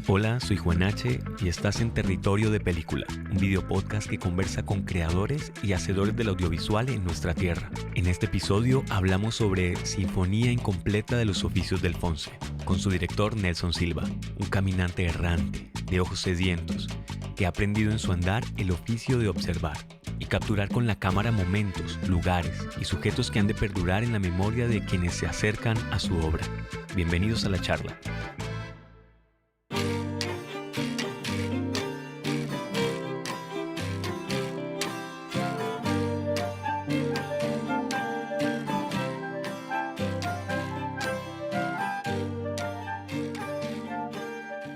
Hola, soy Juan H. y estás en Territorio de Película, un video podcast que conversa con creadores y hacedores del audiovisual en nuestra tierra. En este episodio hablamos sobre Sinfonía Incompleta de los Oficios del Fonse, con su director Nelson Silva, un caminante errante, de ojos sedientos, que ha aprendido en su andar el oficio de observar y capturar con la cámara momentos, lugares y sujetos que han de perdurar en la memoria de quienes se acercan a su obra. Bienvenidos a la charla.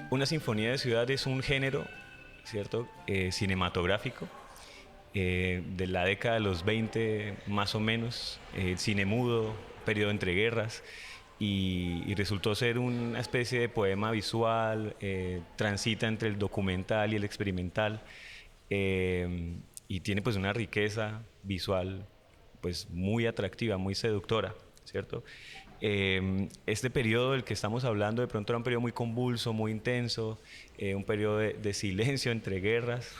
Una sinfonía de ciudad es un género, ¿cierto? Cinematográfico de la década de los 20 más o menos, cine mudo, periodo entre guerras, y resultó ser una especie de poema visual, transita entre el documental y el experimental, y tiene pues una riqueza visual pues muy atractiva, muy seductora, ¿cierto? Este periodo del que estamos hablando de pronto era un periodo muy convulso, muy intenso, un periodo de silencio entre guerras,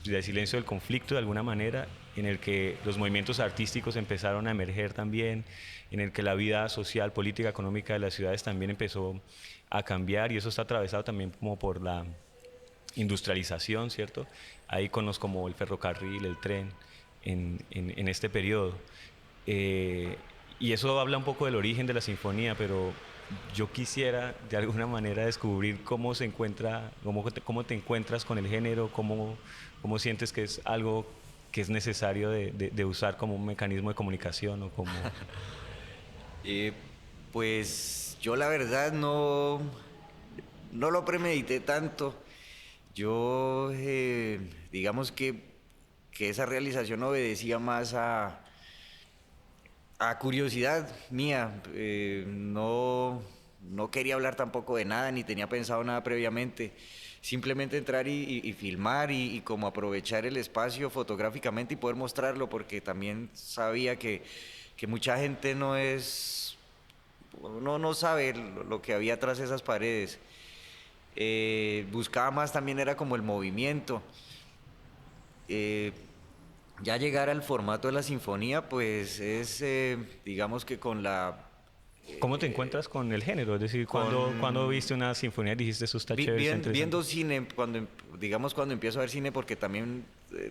de silencio del conflicto de alguna manera, en el que los movimientos artísticos empezaron a emerger también, en el que la vida social, política, económica de las ciudades también empezó a cambiar, y eso está atravesado también como por la industrialización, ¿cierto? Hay iconos como el ferrocarril, el tren, en este periodo. Y eso habla un poco del origen de la sinfonía, pero yo quisiera de alguna manera descubrir cómo se encuentra, cómo te encuentras con el género, cómo sientes que es algo que es necesario de usar como un mecanismo de comunicación o como... Eh, pues yo la verdad no lo premedité tanto. Yo, digamos que esa realización obedecía más a curiosidad mía. No quería hablar tampoco de nada, ni tenía pensado nada previamente. Simplemente entrar y filmar y como aprovechar el espacio fotográficamente y poder mostrarlo, porque también sabía que mucha gente no sabe lo que había tras esas paredes. Buscaba más también era como el movimiento. Eh, ya llegar al formato de la sinfonía, pues es, digamos que con la... ¿Cómo te encuentras con el género? Es decir, ¿cuándo viste una sinfonía y dijiste eso está chévere, está interesante? Viendo cine, digamos cuando empiezo a ver cine, porque también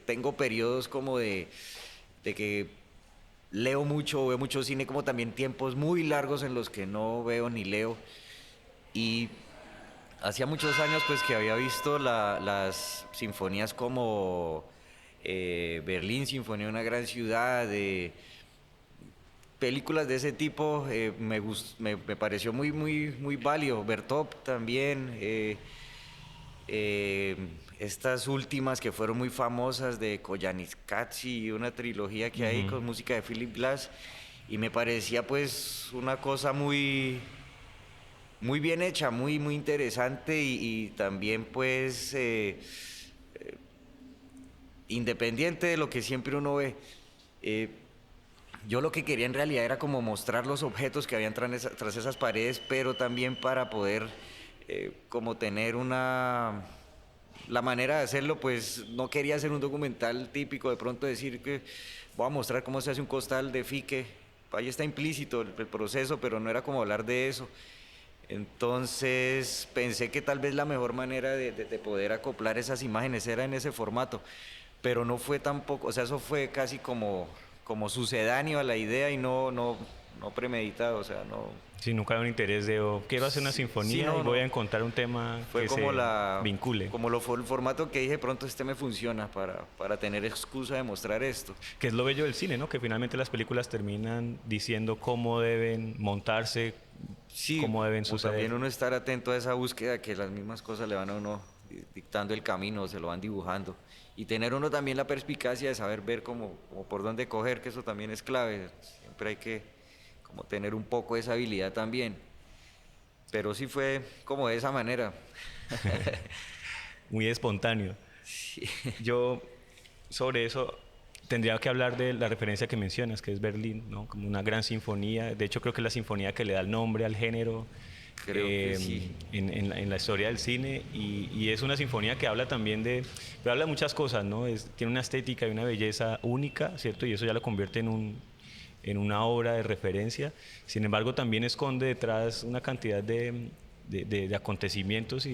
tengo periodos como de que leo mucho, veo mucho cine, como también tiempos muy largos en los que no veo ni leo. Y hacía muchos años pues que había visto las sinfonías como Berlín, Sinfonía de una gran ciudad, películas de ese tipo. Me pareció muy válido. Bertop también, estas últimas que fueron muy famosas de Koyaanisqatsi, una trilogía que hay con música de Philip Glass, y me parecía pues una cosa muy bien hecha, muy interesante, y también pues independiente de lo que siempre uno ve. Yo lo que quería en realidad era como mostrar los objetos que habían tras esas paredes, pero también para poder como tener la manera de hacerlo. Pues no quería hacer un documental típico, de pronto decir que voy a mostrar cómo se hace un costal de fique. Ahí está implícito el proceso, pero no era como hablar de eso. Entonces pensé que tal vez la mejor manera de poder acoplar esas imágenes era en ese formato, pero no fue tampoco, o sea, eso fue casi como sucedáneo a la idea, y no premeditado, o sea, no. Sí, nunca hay un interés de quiero hacer una Sí, sinfonía y no, voy no. a encontrar un tema Fue que como se vincule. el formato que dije, pronto me funciona para tener excusa de mostrar esto. Que es lo bello del cine, ¿no? Que finalmente las películas terminan diciendo cómo deben montarse, Sí, cómo deben como también suceder. uno estar atento a esa búsqueda, que las mismas cosas le van a uno dictando el camino, se lo van dibujando. Y tener uno también la perspicacia de saber ver como por dónde coger, que eso también es clave. Siempre hay que como tener un poco esa habilidad también. Pero sí fue como de esa manera. Muy espontáneo. Sí. Yo sobre eso tendría que hablar de la referencia que mencionas, que es Berlín, ¿no? Como una gran sinfonía. De hecho, creo que es la sinfonía que le da el nombre al género. Creo que sí. en la historia del cine y es una sinfonía que habla también pero habla de muchas cosas, ¿no? Tiene una estética y una belleza única, ¿cierto? Y eso ya lo convierte en una obra de referencia. Sin embargo, también esconde detrás una cantidad de acontecimientos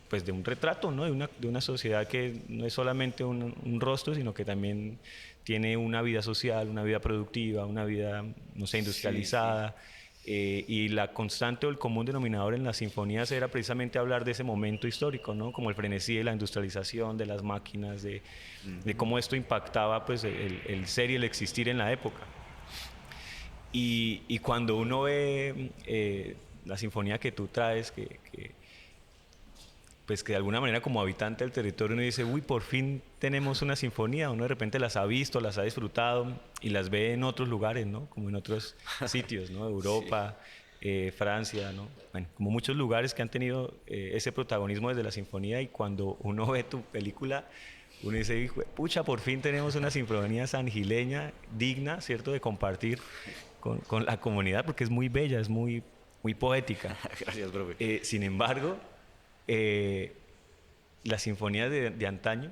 pues de un retrato, ¿no? De una sociedad que no es solamente un rostro, sino que también tiene una vida social, una vida productiva, una vida, no sé, Sí, sí. industrializada. Y la constante o el común denominador en las sinfonías era precisamente hablar de ese momento histórico, ¿no? Como el frenesí de la industrialización, de las máquinas, de cómo esto impactaba pues, el ser y el existir en la época. Y cuando uno ve la sinfonía que tú traes, pues que de alguna manera como habitante del territorio uno dice, uy, por fin tenemos una sinfonía, uno de repente las ha visto, las ha disfrutado y las ve en otros lugares, ¿no? Como en otros sitios, ¿no? Sí. Europa, Francia, ¿no? Bueno, como muchos lugares que han tenido ese protagonismo desde la sinfonía y cuando uno ve tu película, uno dice, "Hijo de pucha, por fin tenemos una sinfonía sangileña digna, ¿cierto?, de compartir con la comunidad porque es muy bella, es muy poética. Gracias, profe. Sin embargo, eh, las sinfonías de antaño,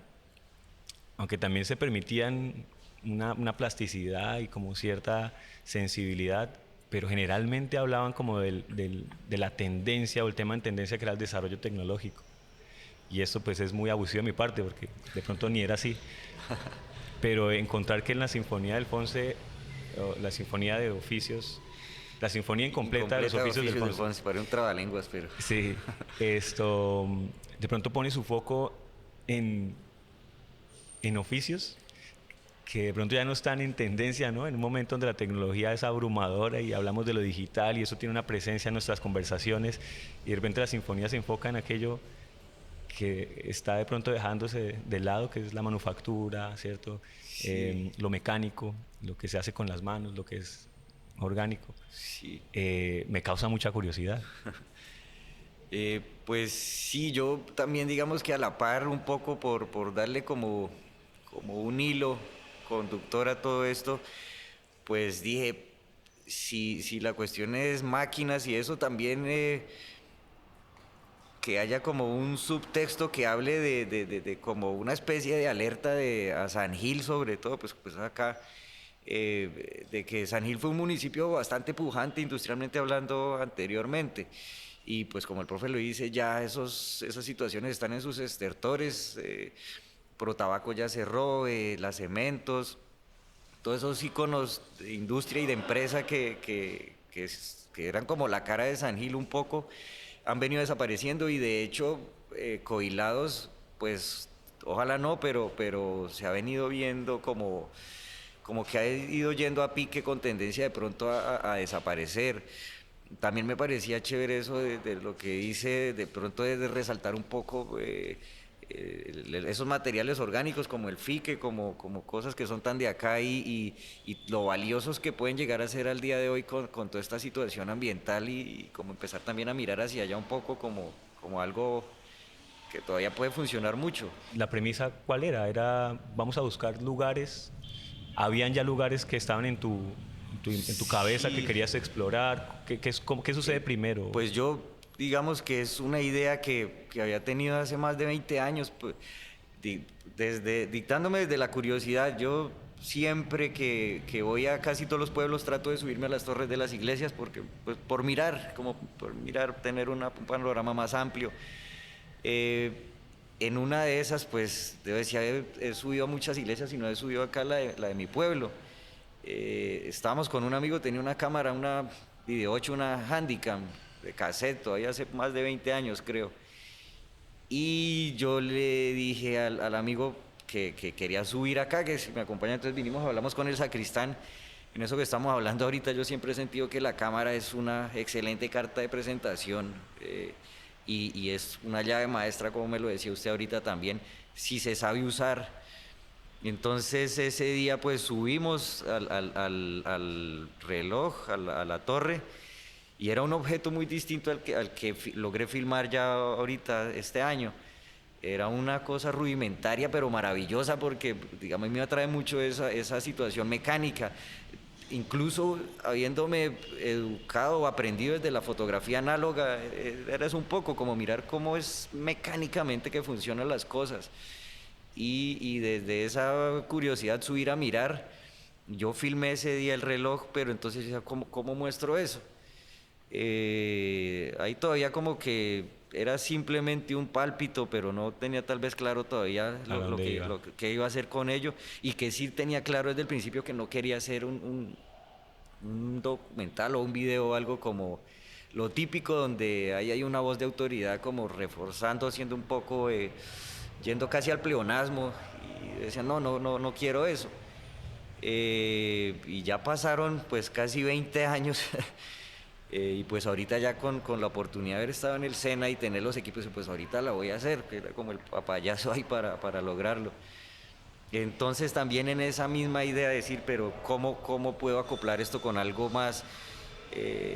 aunque también se permitían una plasticidad y como cierta sensibilidad, pero generalmente hablaban como de la tendencia o el tema en tendencia que era el desarrollo tecnológico. Y esto pues es muy abusivo de mi parte porque de pronto ni era así. Pero encontrar que en la Sinfonía del Fonse, o la Sinfonía de Oficios, la Sinfonía incompleta de los Incompleta de Oficios del oficios del Fonse, Fonse, para un trabalenguas, pero sí, esto de pronto pone su foco en, en oficios que de pronto ya no están en tendencia, ¿no? En un momento donde la tecnología es abrumadora y hablamos de lo digital y eso tiene una presencia en nuestras conversaciones y de repente la sinfonía se enfoca en aquello que está de pronto dejándose de lado, que es la manufactura, ¿cierto? sí, Lo mecánico, lo que se hace con las manos, lo que es orgánico. sí. Me causa mucha curiosidad. Pues sí, yo también digamos que a la par un poco por darle como un hilo conductor a todo esto, pues dije, si la cuestión es máquinas y eso también que haya como un subtexto que hable de como una especie de alerta a San Gil sobre todo, pues acá, de que San Gil fue un municipio bastante pujante industrialmente hablando anteriormente. Y pues como el profe lo dice, ya esas situaciones están en sus estertores. Protabaco ya cerró, las cementos, todos esos íconos de industria y de empresa que eran como la cara de San Gil un poco, han venido desapareciendo y de hecho Coilados, pues ojalá no, pero se ha venido viendo como que ha ido yendo a pique con tendencia de pronto a desaparecer. También me parecía chévere eso de lo que dice, de pronto de resaltar un poco esos materiales orgánicos como el fique, como cosas que son tan de acá y lo valiosos que pueden llegar a ser al día de hoy con toda esta situación ambiental y como empezar también a mirar hacia allá un poco como algo que todavía puede funcionar mucho. La premisa, ¿cuál era? Era, vamos a buscar lugares. ¿Habían ya lugares que estaban en tu cabeza que Sí, querías explorar? ¿Qué sucede primero? pues yo, digamos que es una idea que había tenido hace más de 20 años, pues, dictándome desde la curiosidad. Yo siempre que voy a casi todos los pueblos trato de subirme a las torres de las iglesias porque, pues, por mirar, como por mirar, tener un panorama más amplio. Eh, en una de esas, pues, yo decía, he subido a muchas iglesias y no he subido acá la de mi pueblo. Estábamos con un amigo, tenía una cámara, una Video 8, una Handycam de cassette, todavía hace más de 20 años creo. Y yo le dije al amigo que quería subir acá, que si me acompaña, entonces vinimos, hablamos con el sacristán. En eso que estamos hablando ahorita, yo siempre he sentido que la cámara es una excelente carta de presentación y es una llave maestra, como me lo decía usted ahorita también, si se sabe usar. Entonces ese día pues subimos al reloj, a la torre, y era un objeto muy distinto al que logré filmar ya ahorita este año. Era una cosa rudimentaria pero maravillosa porque, digamos, me atrae mucho esa situación mecánica. incluso habiéndome educado o aprendido desde la fotografía análoga, era un poco como mirar cómo es mecánicamente que funcionan las cosas. Y desde esa curiosidad subir a mirar, yo filmé ese día el reloj, pero entonces decía, ¿cómo muestro eso? Ahí todavía como que era simplemente un pálpito, pero no tenía tal vez claro todavía lo que iba a hacer con ello, y que sí tenía claro desde el principio que no quería hacer un documental o un video o algo como lo típico, donde ahí hay una voz de autoridad como reforzando, haciendo un poco, yendo casi al pleonasmo, y decía, no quiero eso. Y ya pasaron pues casi 20 años. Y pues ahorita ya con la oportunidad de haber estado en el SENA y tener los equipos, pues ahorita la voy a hacer, que era como el papayazo ahí para lograrlo. Entonces también en esa misma idea de decir, pero ¿cómo puedo acoplar esto con algo más?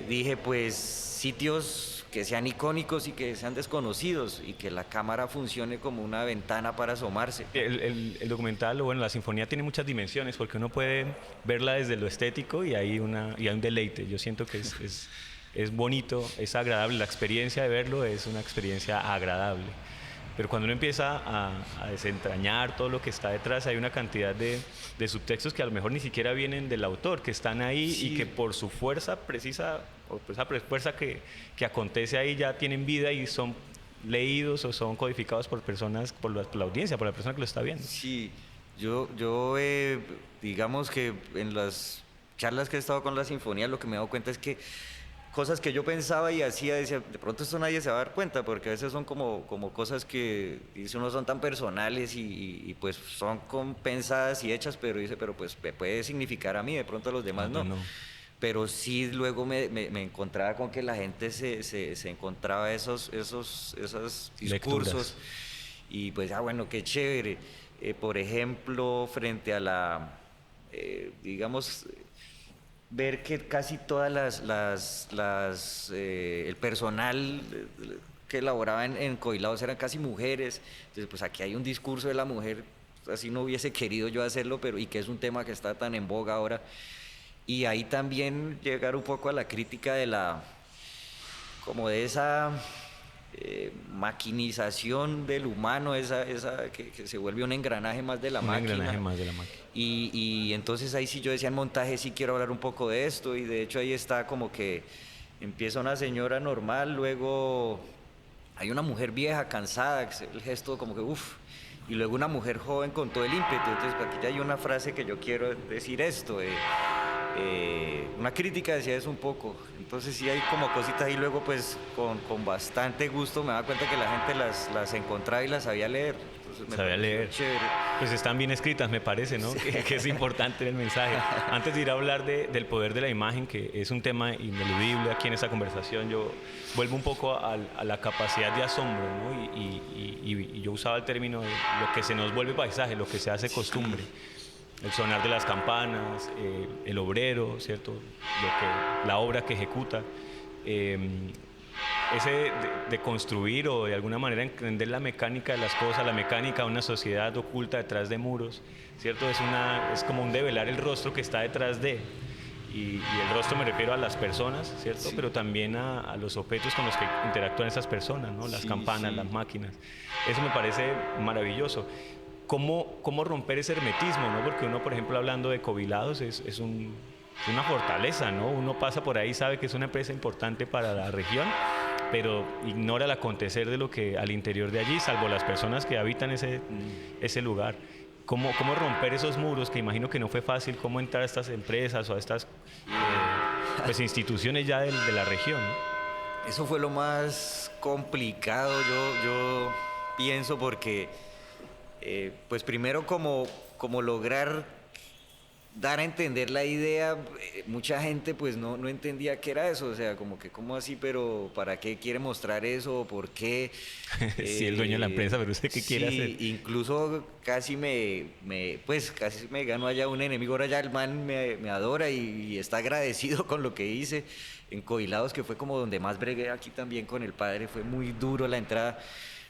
Dije, pues sitios que sean icónicos y que sean desconocidos, y que la cámara funcione como una ventana para asomarse. El documental, o bueno, la sinfonía tiene muchas dimensiones, porque uno puede verla desde lo estético y hay un deleite. Yo siento que es bonito, es agradable, la experiencia de verlo es una experiencia agradable. Pero cuando uno empieza a desentrañar todo lo que está detrás, hay una cantidad de subtextos que a lo mejor ni siquiera vienen del autor, que están ahí, sí, y que por su fuerza precisa, o por esa fuerza que acontece ahí, ya tienen vida y son leídos o son codificados por personas, por la audiencia, por la persona que lo está viendo. Sí, yo digamos que en las charlas que he estado con la Sinfonía, lo que me he dado cuenta es que cosas que yo pensaba y hacía, decía, de pronto esto nadie se va a dar cuenta, porque a veces son como cosas que dice uno son tan personales y pues son pensadas y hechas, pero dice, pero pues me puede significar a mí, de pronto a los demás no. Pero sí luego me encontraba con que la gente se encontraba esos discursos. Lecturas. Y pues, bueno, qué chévere. Por ejemplo, frente a la, digamos, ver que casi todas el personal que elaboraba en Coilados eran casi mujeres. Entonces, pues aquí hay un discurso de la mujer, así no hubiese querido yo hacerlo, pero y que es un tema que está tan en boga ahora. Y ahí también llegar un poco a la crítica de como de esa maquinización del humano, esa que se vuelve un engranaje más de la máquina. Un engranaje más de la máquina. Y entonces ahí sí yo decía en montaje, sí quiero hablar un poco de esto, y de hecho ahí está como que empieza una señora normal, luego hay una mujer vieja, cansada, que es el gesto como que uff, y luego una mujer joven con todo el ímpetu. Entonces aquí ya hay una frase que yo quiero decir esto, una crítica decía eso un poco. Entonces sí hay como cositas ahí, luego pues con bastante gusto me daba cuenta que la gente las encontraba y las sabía leer. Sabía leer. Chévere. Pues están bien escritas, me parece, ¿no? Sí. Que es importante el mensaje. Antes de ir a hablar del poder de la imagen, que es un tema ineludible aquí en esta conversación, yo vuelvo un poco a la capacidad de asombro, ¿no? Y yo usaba el término de lo que se nos vuelve paisaje, lo que se hace costumbre. El sonar de las campanas, el obrero, ¿cierto? La obra que ejecuta. Ese de construir o de alguna manera entender la mecánica de las cosas, la mecánica de una sociedad oculta detrás de muros, ¿cierto? Es como un develar el rostro que está detrás de. Y el rostro me refiero a las personas, ¿cierto? Sí. Pero también a los objetos con los que interactúan esas personas, ¿no? Las campanas, las máquinas. Eso me parece maravilloso. ¿Cómo romper ese hermetismo, ¿no? Porque uno, por ejemplo, hablando de Covilados, es una fortaleza, ¿no? Uno pasa por ahí y sabe que es una empresa importante para la región, pero ignora el acontecer de lo que al interior de allí, salvo las personas que habitan ese lugar. ¿Cómo romper esos muros? Que imagino que no fue fácil. ¿Cómo entrar a estas empresas o a estas pues, instituciones ya de la región, ¿no? Eso fue lo más complicado, yo pienso, porque pues primero como lograr dar a entender la idea, mucha gente pues no entendía qué era eso, o sea, como que cómo así, pero ¿para qué quiere mostrar eso? ¿Por qué? Sí, el dueño de la empresa, pero ¿usted qué quiere hacer? Incluso casi casi me ganó allá un enemigo. Ahora ya el man me adora y está agradecido con lo que hice en Coilados, que fue como donde más bregué aquí también con el padre, fue muy duro la entrada.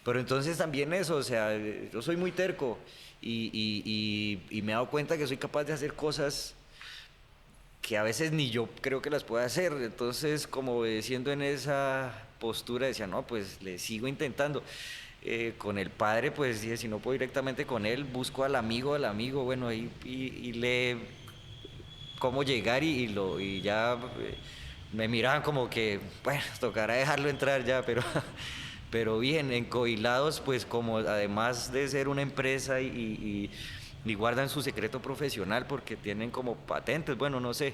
Pero entonces también eso, o sea, yo soy muy terco y me he dado cuenta que soy capaz de hacer cosas que a veces ni yo creo que las pueda hacer. Entonces, como siendo en esa postura, decía, no, pues le sigo intentando. Con el padre, pues dije, si no puedo directamente con él, busco al amigo, bueno, y le cómo llegar y ya me miraban como que, bueno, tocará dejarlo entrar ya, pero, pero bien, en Coilados, pues como además de ser una empresa y guardan su secreto profesional porque tienen como patentes, bueno, no sé.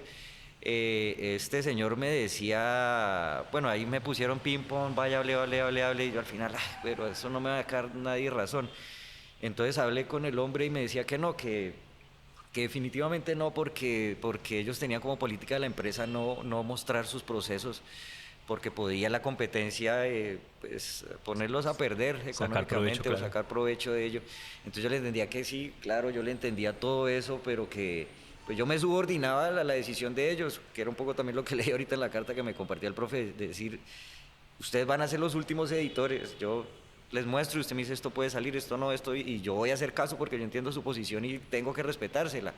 Este señor me decía, bueno, ahí me pusieron ping pong, vaya, hable, y yo al final, "Ay, pero eso no me va a dejar nadie razón". Entonces hablé con el hombre y me decía que no, que definitivamente no, porque ellos tenían como política de la empresa no mostrar sus procesos, porque podía la competencia pues, ponerlos a perder Sacar provecho, económicamente o claro. sacar provecho de ello. Entonces yo le entendía que sí, claro, yo le entendía todo eso, pero que pues yo me subordinaba a la decisión de ellos, que era un poco también lo que leí ahorita en la carta que me compartía el profe, de decir, ustedes van a ser los últimos editores, yo les muestro y usted me dice esto puede salir, esto no, esto, y yo voy a hacer caso porque yo entiendo su posición y tengo que respetársela.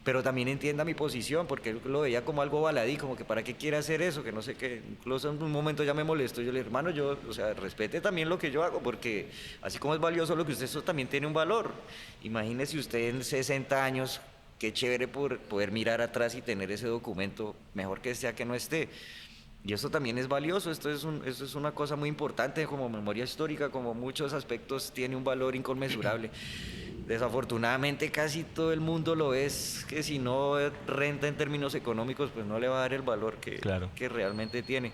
Pero también entienda mi posición, porque él lo veía como algo baladí, como que para qué quiere hacer eso, que no sé qué. Incluso en un momento ya me molestó, yo le dije, hermano, yo, o sea, respete también lo que yo hago, porque así como es valioso lo que usted, eso también tiene un valor. Imagínese usted en 60 años, qué chévere por poder mirar atrás y tener ese documento, mejor que sea que no esté. Y esto también es valioso, esto es una cosa muy importante como memoria histórica, como muchos aspectos tiene un valor inconmensurable. Desafortunadamente casi todo el mundo lo es, que si no renta en términos económicos, pues no le va a dar el valor Claro. que realmente tiene.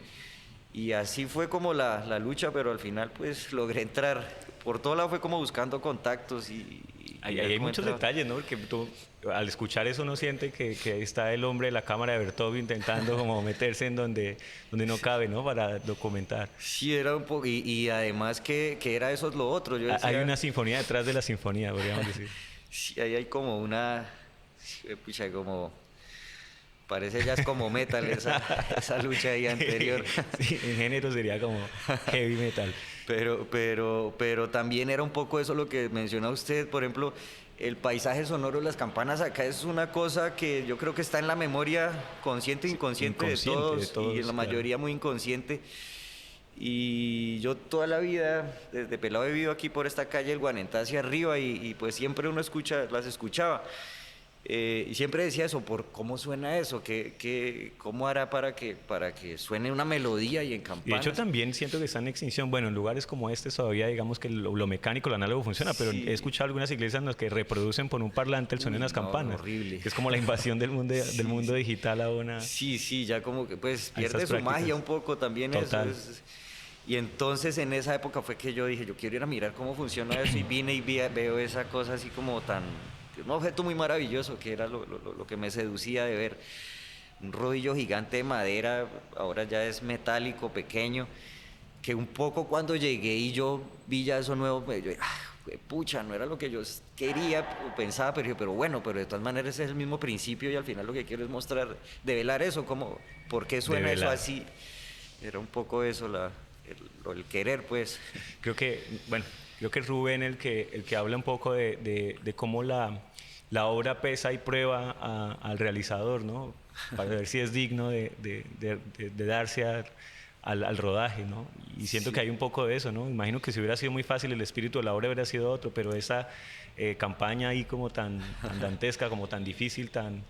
Y así fue como la lucha, pero al final pues logré entrar. Por todo lado fue como buscando contactos y Ahí ver hay cómo muchos entraba. detalles, ¿no? Porque tú, al escuchar eso, uno siente que ahí está el hombre de la cámara de Bertov intentando como meterse en donde no cabe, ¿no? Para documentar. Sí, era un poco, y además que era eso lo otro, yo Hay decía, una sinfonía detrás de la sinfonía, podríamos decir. sí, ahí hay como una, sí, pucha, como, parece ya es como metal esa lucha ahí anterior. Sí, en género sería como heavy metal. Pero también era un poco eso lo que menciona usted, por ejemplo, el paisaje sonoro de las campanas acá es una cosa que yo creo que está en la memoria consciente e Sí, inconsciente inconsciente de y en la todos, claro. mayoría muy inconsciente. Y yo toda la vida, desde pelado he vivido aquí por esta calle, el Guanentá hacia arriba, y pues siempre uno las escuchaba. Y siempre decía eso, por cómo suena eso, cómo hará para que suene una melodía y en Y de hecho campanas. también siento que está en extinción. Bueno, en lugares como este todavía digamos que lo mecánico, lo análogo funciona, pero he Sí, escuchado algunas iglesias en las que reproducen por un parlante el sonido de uy, las no, campanas, horrible. que es como la invasión del Sí, mundo sí. digital Sí, sí, ya como que pues a estas pierde su magia prácticas. un poco también eso. Total. Y entonces en esa época fue que yo dije, yo quiero ir a mirar cómo funciona eso y vine y veo esa cosa así como tan, un objeto muy maravilloso que era lo que me seducía de ver. Un rodillo gigante de madera, ahora ya es metálico, pequeño, que un poco cuando llegué y yo vi ya eso nuevo, pues yo, pucha, no era lo que yo quería o pensaba, pero bueno, pero de todas maneras es el mismo principio y al final lo que quiero es mostrar, develar eso, como, ¿por qué De suena eso velar. así? Era un poco eso, el querer, pues. Creo que, bueno, creo que es Rubén el que habla un poco de cómo la obra pesa y prueba al realizador, ¿no? Para ver si es digno de darse al rodaje, ¿no? Y siento que Sí. hay un poco de eso, ¿no? Imagino que si hubiera sido muy fácil, el espíritu de la obra hubiera sido otro, pero esa campaña ahí como tan dantesca, como tan difícil, tan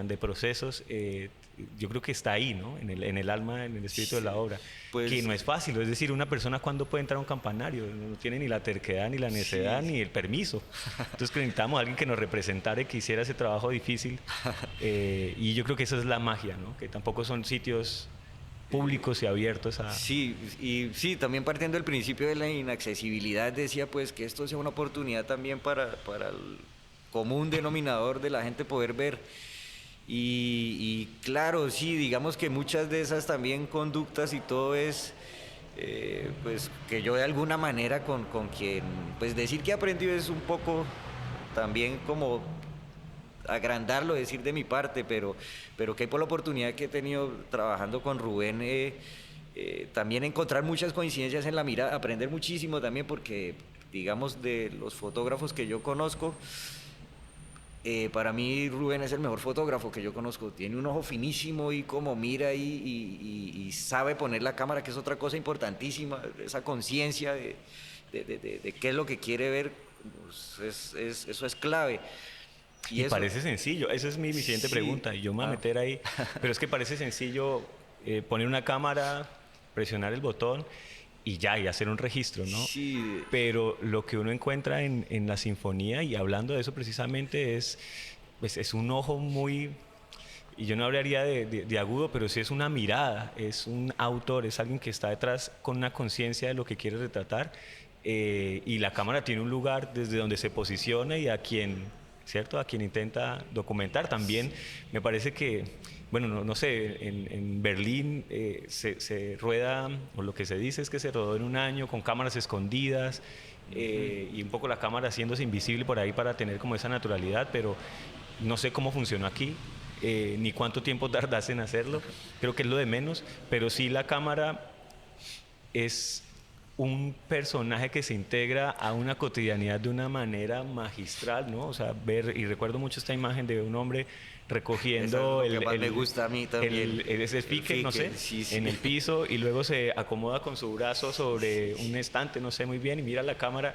de procesos, yo creo que está ahí, ¿no? En el alma, en el espíritu de la Sí, obra. Que pues no es fácil, es decir, una persona cuando puede entrar a un campanario, no tiene ni la terquedad, ni la necedad, sí, ni el permiso. Entonces que necesitamos a alguien que nos representara y que hiciera ese trabajo difícil. Y yo creo que esa es la magia, ¿no? Que tampoco son sitios públicos y abiertos a... sí, y sí, también partiendo del principio de la inaccesibilidad, decía pues que esto sea una oportunidad también para el común denominador de la gente poder ver. Y claro, sí, digamos que muchas de esas también conductas y todo es, pues que yo de alguna manera con quien, pues decir que he aprendido es un poco también como agrandarlo, decir de mi parte, pero que por la oportunidad que he tenido trabajando con Rubén, también encontrar muchas coincidencias en la mirada, aprender muchísimo también porque, digamos, de los fotógrafos que yo conozco, Para mí Rubén es el mejor fotógrafo que yo conozco. Tiene un ojo finísimo y como mira y sabe poner la cámara, que es otra cosa importantísima, esa conciencia de qué es lo que quiere ver, pues eso es clave. Y Eso, parece sencillo, esa es mi siguiente sí. pregunta, y yo me voy a meter ahí, pero es que parece sencillo poner una cámara, presionar el botón y ya, y hacer un registro, ¿no? Sí. Pero lo que uno encuentra en la sinfonía, y hablando de eso precisamente, pues, es un ojo muy, y yo no hablaría de agudo, pero sí es una mirada, es un autor, es alguien que está detrás con una conciencia de lo que quiere retratar, y la cámara tiene un lugar desde donde se posiciona y a quien, ¿cierto? A quien intenta documentar. También me parece que, bueno, no sé, en Berlín se rueda, o lo que se dice es que se rodó en un año con cámaras escondidas, y un poco la cámara haciéndose invisible por ahí para tener como esa naturalidad, pero no sé cómo funcionó aquí, ni cuánto tiempo tardas en hacerlo, creo que es lo de menos, pero sí la cámara es un personaje que se integra a una cotidianidad de una manera magistral, ¿no? O sea, ver, y recuerdo mucho esta imagen de un hombre recogiendo Eso es lo que más me gusta a mí también. ese pique, no sé, sí, sí. en el piso, y luego se acomoda con su brazo sobre un estante, no sé muy bien, y mira la cámara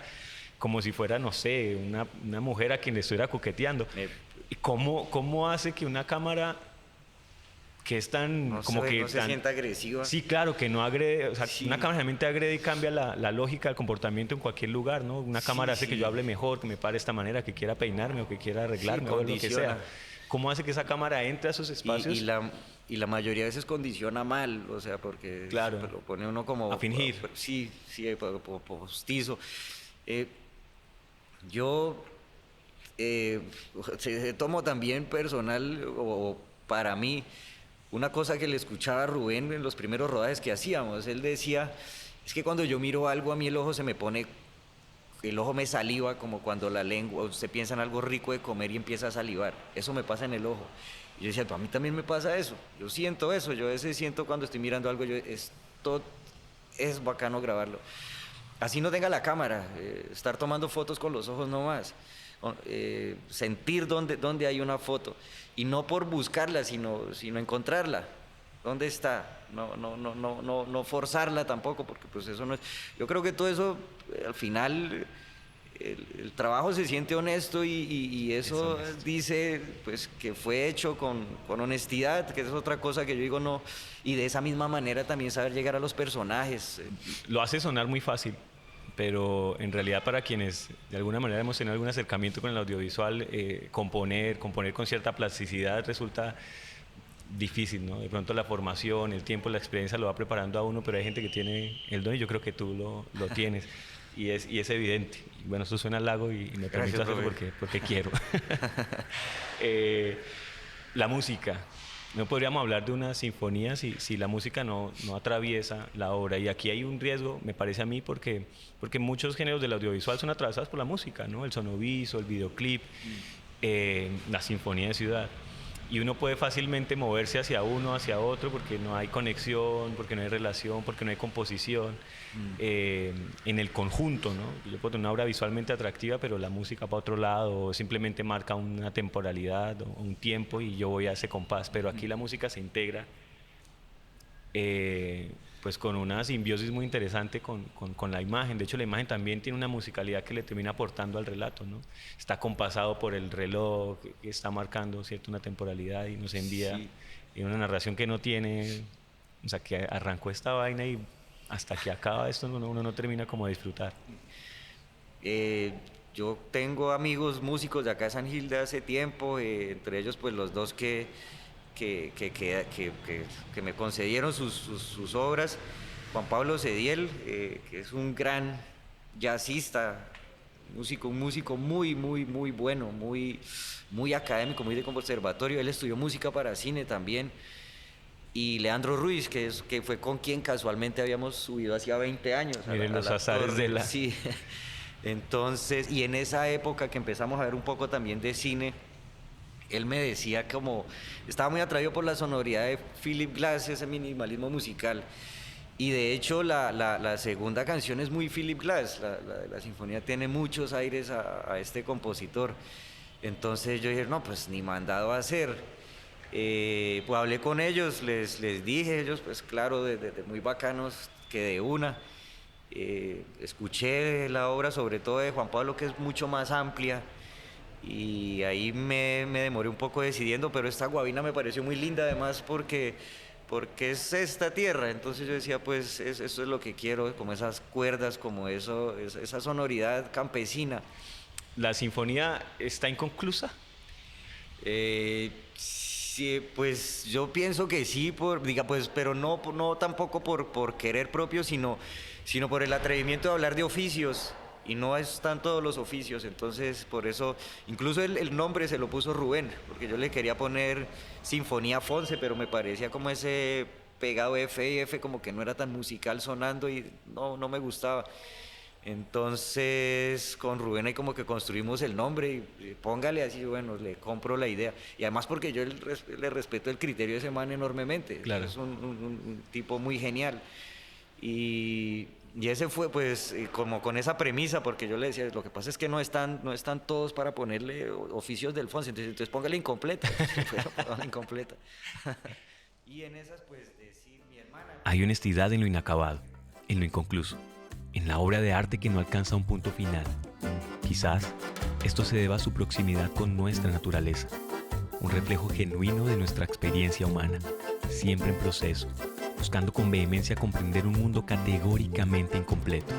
como si fuera, no sé, una mujer a quien le estuviera coqueteando. Me- ¿Y cómo hace que una cámara que es tan, no como que no se tan, sienta agresiva. sí, claro, que no agrede, o sea, Sí. una cámara realmente agrede y cambia la lógica del comportamiento en cualquier lugar, ¿no? Una Sí, cámara hace que sí. yo hable mejor, que me pare de esta manera, que quiera peinarme o que quiera arreglarme o lo que condiciona. sea. ¿Cómo hace que esa cámara entre a esos espacios? Y la mayoría de veces condiciona mal, o sea, porque Claro. lo pone uno como... A fingir. Sí, sí, postizo. Eh, yo tomo también personal, o para mí, una cosa que le escuchaba a Rubén en los primeros rodajes que hacíamos. Él decía, es que cuando yo miro algo, a mí el ojo me saliva, como cuando la lengua, usted piensa en algo rico de comer y empieza a salivar. Eso me pasa en el ojo. Y yo decía, a mí también me pasa eso. Yo siento eso. Yo a veces siento cuando estoy mirando algo, esto es bacano grabarlo. Así no tenga la cámara, estar tomando fotos con los ojos nomás. Sentir dónde hay una foto. Y no por buscarla, sino encontrarla. ¿Dónde está? No forzarla tampoco, porque pues eso no es... Yo creo que todo eso, al final, el trabajo se siente honesto y eso honesto. dice pues que fue hecho con honestidad, que es otra cosa que yo digo no. Y de esa misma manera también saber llegar a los personajes. Lo hace sonar muy fácil, pero en realidad para quienes de alguna manera hemos tenido algún acercamiento con el audiovisual, componer con cierta plasticidad resulta difícil, ¿no? De pronto la formación, el tiempo, la experiencia lo va preparando a uno, pero hay gente que tiene el don y yo creo que tú lo tienes. Y es evidente. Y bueno, esto suena al lago y me permito hacerlo porque quiero. Eh, la música. No podríamos hablar de una sinfonía si la música no atraviesa la obra. Y aquí hay un riesgo, me parece a mí, porque muchos géneros del audiovisual son atravesados por la música, ¿no? El sonoviso, el videoclip, la sinfonía de ciudad. Y uno puede fácilmente moverse hacia uno, hacia otro, porque no hay conexión, porque no hay relación, porque no hay composición en el conjunto, ¿no? Yo puedo tener una obra visualmente atractiva, pero la música para otro lado, o simplemente marca una temporalidad o un tiempo y yo voy a ese compás. Pero aquí la música se integra pues con una simbiosis muy interesante con la imagen. De hecho, la imagen también tiene una musicalidad que le termina aportando al relato, ¿no? Está compasado por el reloj que está marcando, ¿cierto?, una temporalidad y nos envía en una narración que no tiene, o sea, que arrancó esta vaina y hasta que acaba esto uno no termina como de disfrutar. Yo tengo amigos músicos de acá de San Gil de hace tiempo, entre ellos pues los dos que me concedieron sus obras. Juan Pablo Cediel, que es un gran jazzista, un músico muy bueno, muy académico, muy de conservatorio. Él estudió música para cine también. Y Leandro Ruiz, que fue con quien casualmente habíamos subido hacía 20 años. Miren los azares de la... Sí. Entonces, y en esa época que empezamos a ver un poco también de cine, él me decía como, estaba muy atraído por la sonoridad de Philip Glass, ese minimalismo musical. Y de hecho la segunda canción es muy Philip Glass, la de la sinfonía tiene muchos aires a este compositor. Entonces yo dije, no, pues ni mandado a hacer. Pues hablé con ellos, les dije, ellos pues claro, de muy bacanos, que de una. Escuché la obra sobre todo de Juan Pablo, que es mucho más amplia, y ahí me demoré un poco decidiendo, pero esta guabina me pareció muy linda además porque es esta tierra. Entonces yo decía, pues eso es lo que quiero, como esas cuerdas, como eso, esa sonoridad campesina. ¿La sinfonía está inconclusa? Sí, pues yo pienso que sí, pues, pero no tampoco por querer propio, sino por el atrevimiento de hablar de oficios. Y no están todos los oficios, entonces por eso, incluso el nombre se lo puso Rubén, porque yo le quería poner Sinfonía Fonse, pero me parecía como ese pegado F y F, como que no era tan musical sonando y no me gustaba. Entonces con Rubén ahí como que construimos el nombre y póngale así, bueno, le compro la idea. Y además porque yo le respeto el criterio de ese man enormemente, Claro. es un tipo muy genial. Y ese fue pues como con esa premisa, porque yo le decía, lo que pasa es que no están todos para ponerle oficios del Fonse, entonces póngale incompleta. Incompleta. Y en esas pues decir mi hermana... Hay honestidad en lo inacabado, en lo inconcluso, en la obra de arte que no alcanza un punto final. Quizás esto se deba a su proximidad con nuestra naturaleza, un reflejo genuino de nuestra experiencia humana, siempre en proceso, buscando con vehemencia comprender un mundo categóricamente incompleto.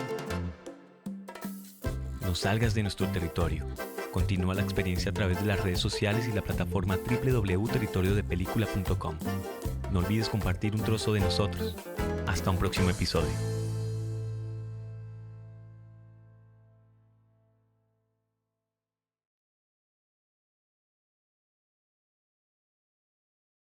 No salgas de nuestro territorio. Continúa la experiencia a través de las redes sociales y la plataforma www.territoriodepelícula.com. No olvides compartir un trozo de nosotros. Hasta un próximo episodio.